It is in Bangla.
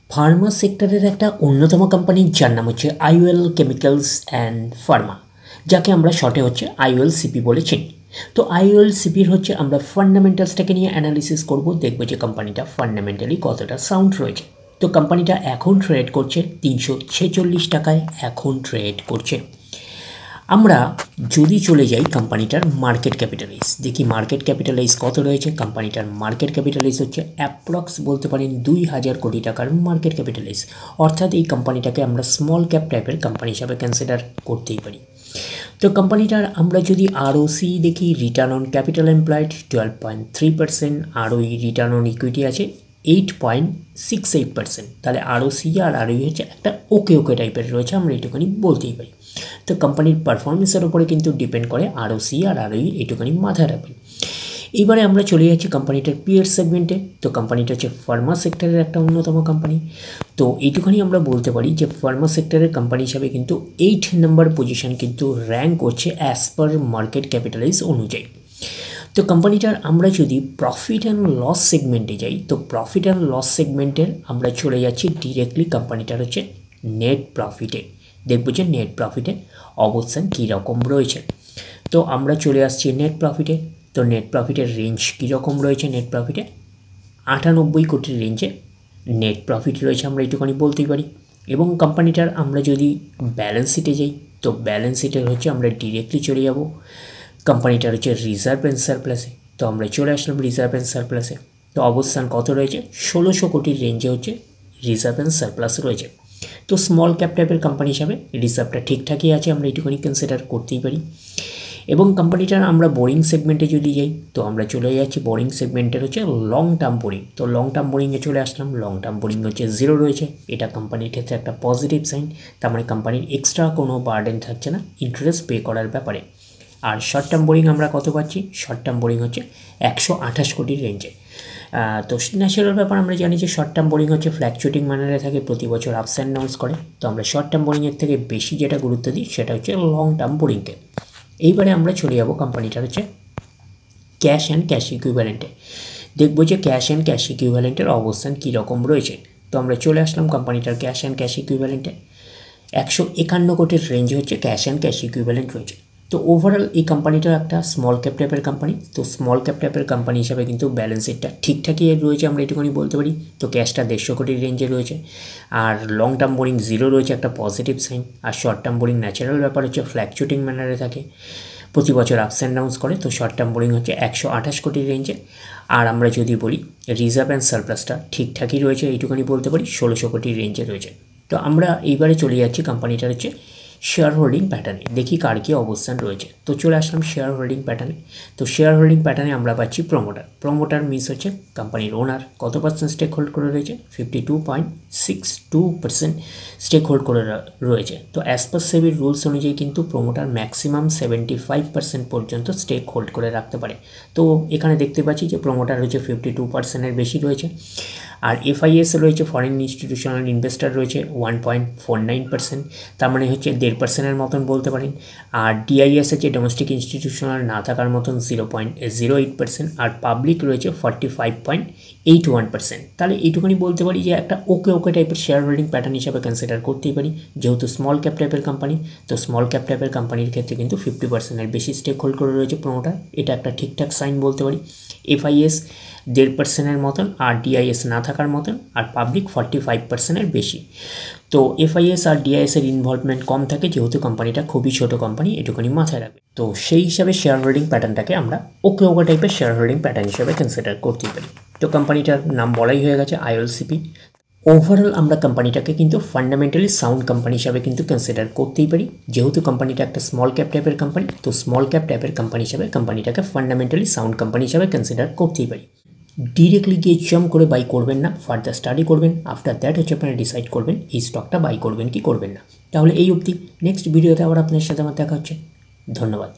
ফার্মা সেক্টরের একটা অন্যতম কোম্পানি যার নাম হচ্ছে আইওএল কেমিক্যালস অ্যান্ড ফার্মা, যাকে আমরা শর্টে হচ্ছে আইওএলসিপি বলে চিনি। তো আইওএলসিপির হচ্ছে আমরা ফান্ডামেন্টালসটাকে নিয়ে অ্যানালিসিস করব, দেখব যে কোম্পানিটা ফান্ডামেন্টালি কতটা সাউন্ড রয়েছে। তো কোম্পানিটা এখন ট্রেড করছে 346 টাকায় এখন ট্রেড করছে। আমরা যদি চলে যাই কোম্পানিটার মার্কেট ক্যাপিটালাইজ, দেখি মার্কেট ক্যাপিটালাইজ কত রয়েছে। কোম্পানিটার মার্কেট ক্যাপিটালাইজ হচ্ছে অ্যাপ্রক্স বলতে পারেন 2000 কোটি টাকার মার্কেট ক্যাপিটালাইজ, অর্থাৎ এই কোম্পানিটাকে আমরা স্মল ক্যাপ টাইপের কোম্পানি হিসাবে কনসিডার করতেই পারি। তো কোম্পানিটার আমরা যদি আরওসি দেখি, return on capital employed 12.3%, আরওই return on equity আছে 8.68%, তাহলে আরওসি আর আরওই হচ্ছে একটা ওকে টাইপের রয়েছে, আমরা এইটুখানি বলতেই পারি। তো কোম্পানির পারফরমেন্সের উপরে কিন্তু ডিপেন্ড করে আরওসি আর আরওই, এইটুখানি মাথায় রাখবেন। এইবারে আমরা চলে যাচ্ছি কোম্পানিটার পিয়ার সেগমেন্টে। তো কোম্পানিটা হচ্ছে ফার্মা সেক্টরের একটা অন্যতম কোম্পানি। তো এইটুখানি আমরা বলতে পারি যে ফার্মা সেক্টরের কোম্পানি হিসাবে কিন্তু 8 নম্বর পজিশন কিন্তু র্যাঙ্ক করছে অ্যাজ পার মার্কেট ক্যাপিটালাইজ অনুযায়ী। তো কোম্পানিটার আমরা যদি প্রফিট অ্যান্ড লস সেগমেন্টে যাই, তো প্রফিট অ্যান্ড লস সেগমেন্টের আমরা চলে যাচ্ছি ডিরেক্টলি কোম্পানিটার হচ্ছে নেট প্রফিটে। দেখব যে নেট প্রফিটে অবস্থান কীরকম রয়েছে। তো আমরা চলে আসছি নেট প্রফিটে। তো নেট প্রফিটের রেঞ্জ কীরকম রয়েছে, নেট প্রফিটে 98 কোটির রেঞ্জে নেট প্রফিট রয়েছে, আমরা এইটুখানি বলতেই পারি। এবং কোম্পানিটার আমরা যদি ব্যালেন্স শিটে যাই, তো ব্যালেন্স শিটের হচ্ছে আমরা ডিরেক্টলি চলে যাব কোম্পানিটার হচ্ছে রিজার্ভ অ্যান্ড সারপ্লাসে। তো আমরা চলে আসলাম রিজার্ভ অ্যান্ড সারপ্লাসে। তো অবস্থান কত রয়েছে, 1600 কোটির রেঞ্জে হচ্ছে রিজার্ভ অ্যান্ড সারপ্লাস রয়েছে। তো স্মল ক্যাপ টাইপের কোম্পানি হিসাবে রিজার্ভটা ঠিকঠাকই আছে, আমরা এইটুখানি কনসিডার করতেই পারি। এবং কোম্পানিটার আমরা বোরিং সেগমেন্টে যদি যাই, তো আমরা চলে যাচ্ছি বোরিং সেগমেন্টের হচ্ছে লং টার্ম বোরিং। তো লং টার্ম বোরিংয়ে চলে আসলাম, লং টার্ম বোরিং হচ্ছে 0 রয়েছে, এটা কোম্পানির ক্ষেত্রে একটা পজিটিভ সাইন। তার মানে কোম্পানির এক্সট্রা কোনো বার্ডেন থাকছে না ইন্টারেস্ট পে করার ব্যাপারে। আর শর্ট টার্ম বোরিং আমরা কত পাচ্ছি, শর্ট টার্ম বোরিং হচ্ছে 128 কোটির রেঞ্জে। তো ন্যাচারাল ব্যাপার, আমরা জানি যে শর্ট টার্ম বোরিং হচ্ছে ফ্ল্যাকচুয়েটিং ম্যানারে থাকে, প্রতি বছর আপস অ্যান্ড ডাউনস করে। তো আমরা শর্ট টার্ম বোরিংয়ের থেকে বেশি যেটা গুরুত্ব দিই সেটা হচ্ছে লং টার্ম বোরিংকে। এইবারে আমরা চলে যাব কোম্পানিটার হচ্ছে ক্যাশ অ্যান্ড ক্যাশ ইকুইভ্যালেন্টে, দেখব যে ক্যাশ অ্যান্ড ক্যাশ ইকুইভ্যালেন্টের অবস্থান কীরকম রয়েছে। তো আমরা চলে আসলাম কোম্পানিটার ক্যাশ অ্যান্ড ক্যাশ ইকুইভ্যালেন্টে, 151 কোটির রেঞ্জে হচ্ছে ক্যাশ অ্যান্ড ক্যাশ ইকুইভ্যালেন্ট রয়েছে। তো ওভারঅল এই কোম্পানিটা একটা স্মল ক্যাপ টাইপের কোম্পানি। তো স্মল ক্যাপ টাইপের কোম্পানি হিসাবে কিন্তু ব্যালেন্স শিটটা ঠিকঠাকই রয়েছে, আমরা এটুকুনি বলতে পারি। তো ক্যাশটা 150 কোটির রেঞ্জে রয়েছে, আর লং টার্ম বোরিং 0 রয়েছে, একটা পজিটিভ সাইন। আর শর্ট টার্ম বোরিং ন্যাচারাল ব্যাপার হচ্ছে ফ্ল্যাকচুয়েটিং ম্যানারে থাকে, প্রতি বছর আপস অ্যান্ড ডাউনস করে। তো শর্ট টার্ম বোরিং হচ্ছে 128 কোটির রেঞ্জে। আর আমরা যদি বলি রিজার্ভ অ্যান্ড সারপ্লাসটা ঠিকঠাকই রয়েছে, এইটুকুনি বলতে পারি 1600 কোটির রেঞ্জে রয়েছে। তো আমরা এইবারে চলে যাচ্ছি কোম্পানিটার হচ্ছে শেয়ার হোল্ডিং প্যাটার্নে, দেখি কার কী অবস্থান রয়েছে। তো চলে আসলাম শেয়ার হোল্ডিং প্যাটার্নে। তো শেয়ার হোল্ডিং প্যাটার্নে আমরা পাচ্ছি প্রমোটার মিনস হচ্ছে কোম্পানির ওনার কত পার্সেন্ট স্টেক হোল্ড করে রয়েছে, 52.62% স্টেক হোল্ড করে রয়েছে। তো অ্যাজ পার সেবির রুলস অনুযায়ী কিন্তু প্রমোটার ম্যাক্সিমাম 75% পর্যন্ত স্টেক হোল্ড করে রাখতে পারে। তো এখানে দেখতে পাচ্ছি যে প্রমোটার হচ্ছে 52%-এর বেশি রয়েছে। আর এফআইএস রয়েছে, ফরেন ইনস্টিটিউশনাল ইনভেস্টার রয়েছে 1.49%, তার মানে হচ্ছে 1.5%-এর মতন বলতে পারেন। আর ডিআইএস আছে ডোমেস্টিক ইনস্টিটিউশনাল না থাকার মতন 0.08%, আর পাবলিক রয়েছে 45.81%। তাহলে এইটুকুনি বলতে পারি যে একটা ওকে টাইপের শেয়ার হোল্ডিং প্যাটার্ন হিসাবে কনসিডার করতেই পারি, যেহেতু স্মল ক্যাপ টাইপের কোম্পানি। তো স্মল ক্যাপ টাইপের কোম্পানির ক্ষেত্রে কিন্তু 50%-এর বেশি স্টেক হোল্ড করে রয়েছে প্রমোটার, এটা একটা ঠিকঠাক সাইন বলতে পারি। এফআইএস 1.5%-এর মতন, আর ডিআইএস না থাকার মতন, আর পাবলিক 45%-এর বেশি। তো এফআইএস আর ডিআইএসের ইনভলভমেন্ট কম থাকে, যেহেতু কোম্পানিটা খুবই ছোট কোম্পানি, এটুকুনি মাথায় রাখবে। তো সেই হিসাবে শেয়ার হোল্ডিং প্যাটার্নটাকে আমরা ওকে টাইপের শেয়ার হোল্ডিং প্যাটার্ন হিসাবে কনসিডার করতেই পারি। তো কোম্পানিটার নাম বলাই হয়ে গেছে আইওএলসিপি। ওভারঅল আমরা কোম্পানিটাকে কিন্তু ফান্ডামেন্টালি সাউন্ড কোম্পানি হিসাবে কিন্তু কনসিডার করতেই পারি, যেহেতু কোম্পানিটা একটা স্মল ক্যাপ টাইপের কোম্পানি। তো স্মল ক্যাপ টাইপের কোম্পানি হিসাবে কোম্পানিটাকে ফান্ডামেন্টালি সাউন্ড কোম্পানি হিসাবে কনসিডার করতেই পারি। ডিরেক্টলি গিয়ে জাম্প করে বাই করবেন না, ফার্দার স্টাডি করবেন, আফটার দ্যাট হচ্ছে আপনারা ডিসাইড করবেন এই স্টকটা বাই করবেন কি করবেন না। তাহলে এই অবধি, নেক্সট ভিডিওতে আবার আপনার সাথে আমার দেখা হচ্ছে। ধন্যবাদ।